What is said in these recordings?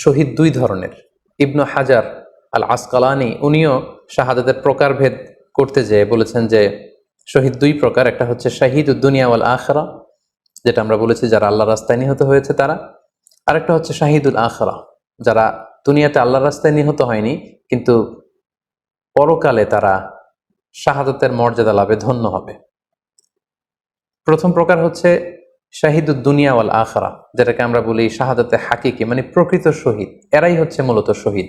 শহীদ দুই ধরনের। ইবনু হাজার আল আসকালানি উনিও শাহাদাতের প্রকারভেদ করতে যেয়ে বলেছেন যে শহীদ দুই প্রকার। একটা হচ্ছে শাহিদ দুনিয়া ওয়াল আখরা, যেটা আমরা বলেছি যারা আল্লাহর রাস্তায় নিহত হয়েছে তারা। আরেকটা হচ্ছে শাহিদুল আখরা, যারা দুনিয়াতে আল্লাহর রাস্তায় নিহত হয়নি কিন্তু পরকালে তারা শাহাদাতের মর্যাদা লাভে ধন্য হবে। প্রথম প্রকার হচ্ছে শাহিদুদ দুনিয়া ওয়াল আখরা, যেটাকে আমরা বলি শাহাদাতে হাকিকি, মানে প্রকৃত শহীদ। এরাই হচ্ছে মূলত শহীদ।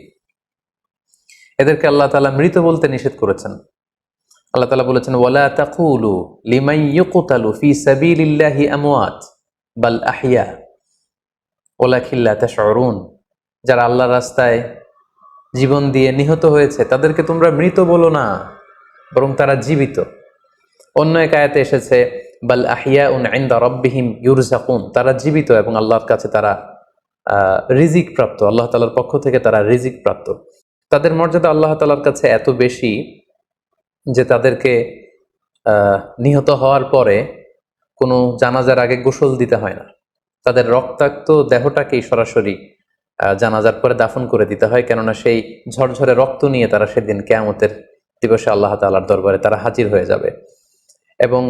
এদেরকে আল্লাহ তাআলা মৃত বলতে নিষেধ করেছেন। আল্লাহ তাআলা বলেছেন, ওয়ালা তাকুলু লিমান ইউকতালু ফি সাবিলিল্লাহি আমওয়াত বাল আহইয়া ওয়ালাকিন লা তাশউরুন। যারা আল্লাহর রাস্তায় জীবন দিয়ে নিহত হয়েছে তাদেরকে তোমরা মৃত বলো না, বরং তারা জীবিত। অন্য এক আয়াতে এসেছে বাল আহিয়াউন ইনদা রাব্বিহিম ইউরযাকুন, তারা জীবিত এবং আল্লাহর কাছে তারা রিজিক প্রাপ্ত, আল্লাহ তাআলার পক্ষ থেকে তারা রিজিক প্রাপ্ত। তাদের মর্যাদা আল্লাহ তাআলার কাছে এত বেশি যে তাদেরকে নিহত হওয়ার পরে কোনো জানাজার আগে গোসল দিতে হয় না, তাদের রক্তাক্ত দেহটাকেই সরাসরি জানাজার পরে দাফন করে দিতে হয়, কেননা সেই ঝরঝরে রক্ত নিয়ে তারা সেদিন কিয়ামতের দিবসে আল্লাহ তাআলার দরবারে তারা হাজির হয়ে যাবে। এবং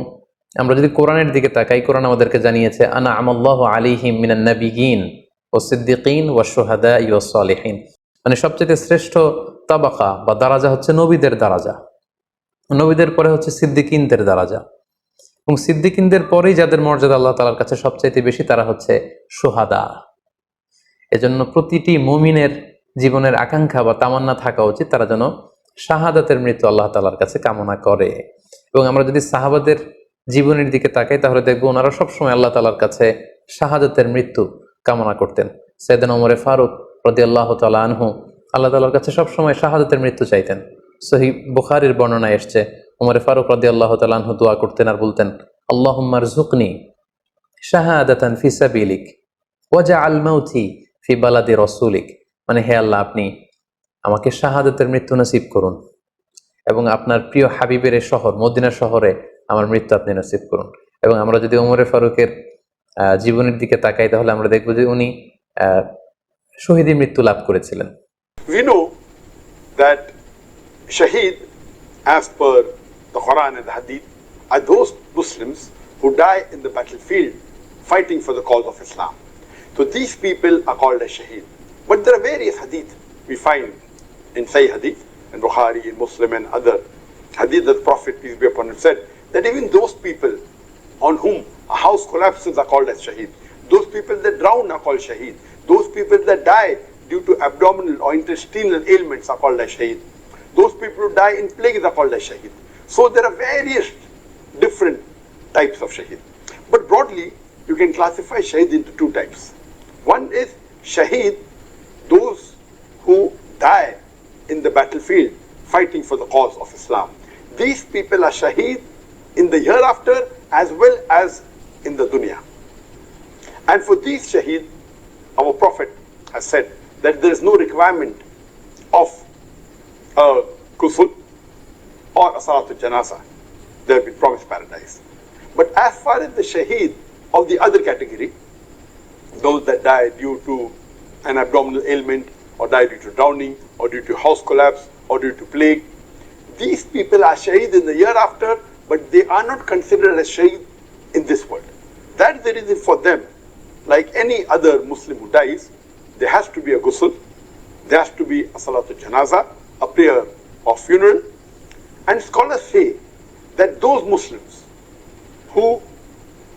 আমরা যদি কোরআনের দিকে তাকাই, কোরআন আমাদেরকে জানিয়েছে আনা আমাল্লাহু আলাইহিম মিনান নাবিয়িন ওয়াস সিদ্দিকিন ওয়াশ শুহাদাই ওয়াস সালিহিন, মানে সবচেয়ে শ্রেষ্ঠ তাবাকা বা দারাজা হচ্ছে নবীদের দারাজা, নবীদের পরে হচ্ছে সিদ্দিকিনদের দারাজা, এবং সিদ্দিকিনদের পরেই যাদের মর্যাদা আল্লাহ তাআলার কাছে সবচাইতে বেশি তারা হচ্ছে শুহাদা। এজন্য প্রতিটি মুমিনের জীবনের আকাঙ্ক্ষা বা তামান্না থাকা উচিত তারা যেন শাহাদাতের মৃত্যু আল্লাহ তাআলার কাছে কামনা করে। এবং আমরা যদি সাহাবাদের জীবনের দিকে তাকাই তাহলে দেখবো ওনারা সবসময় আল্লাহ তাআলার কাছে শাহাদাতের মৃত্যু কামনা করতেন। সাইয়েদনা ওমর ফারুক রাদিয়াল্লাহু তাআলা আনহু আল্লাহ তাআলার কাছে সবসময় শাহাদাতের মৃত্যু চাইতেন। সহিহ বুখারীর বর্ণনায় এসছে ওমর ফারুক রাদিয়াল্লাহু তাআলা আনহু দোয়া করতেন আর বলতেন, আল্লাহুম্মা রযুকনি শাহাদাতান ফি সাবিলিক ওয়াজআল মাউতি ফি বালাদি রাসূলিক, মানে হে আল্লাহ আপনি আমাকে শাহাদাতের মৃত্যু নসিব করুন এবং আপনার প্রিয় হাবিবের এই শহর মদিনা শহরে আমার মৃত্যু আপনি নসিব করুন। এবং আমরা যদি ওমর ফারুকের জীবনের দিকে তাকাই তাহলে আমরা দেখব যে উনি শহীদি মৃত্যু লাভ করেছিলেন। We know that shaheed, as per the Quran and the Hadith, are those Muslims who die in the battlefield fighting for the cause of Islam. So these people are called as shaheed. But there are various hadith we find in Sahih Hadith, in Bukhari, in Muslim and other hadith that the Prophet, peace be upon him, said that even those people on whom a house collapses are called as shaheed. Those people that drown are called shaheed. Those people that die due to abdominal or intestinal ailments are called as shaheed. Those people who die in plagues are called as shaheed. So there are various different types of shaheed. But broadly, you can classify shaheed into two types. One is shaheed, those who die in the battlefield fighting for the cause of Islam. These people are shaheed in the hereafter as well as in the dunya. And for these shaheed, our Prophet has said that there is no requirement of a ghusl or a salatul janazah. They have been promised paradise. But as far as the shaheed of the other category, those that die due to an abdominal ailment or die due to drowning or due to house collapse or due to plague, these people are shaheed in the hereafter, but they are not considered as shaheed in this world. That's the reason for them, like any other Muslim who dies, there has to be a ghusl, there has to be a salatul janazah, a prayer or funeral. And scholars say that those Muslims who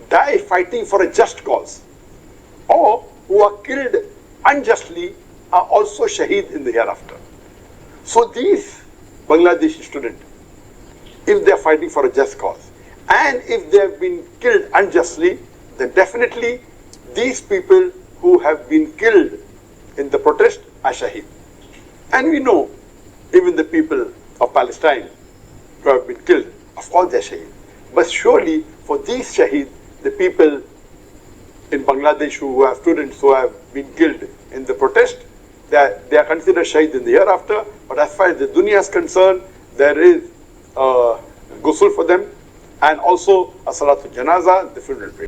die fighting for a just cause or who are killed unjustly are also shaheed in the hereafter. So these Bangladeshi students, if they are fighting for a just cause and if they have been killed unjustly, then definitely these people who have been killed in the protest are shaheed. And we know even the people of Palestine who have been killed, of course they are shaheed. But surely for these shaheed, the people in Bangladesh who are students who have been killed in the protest, they are considered shaheed in the hereafter. But as far as the dunya is concerned, there is ghusl for them and also a salatul janazah, the funeral prayer.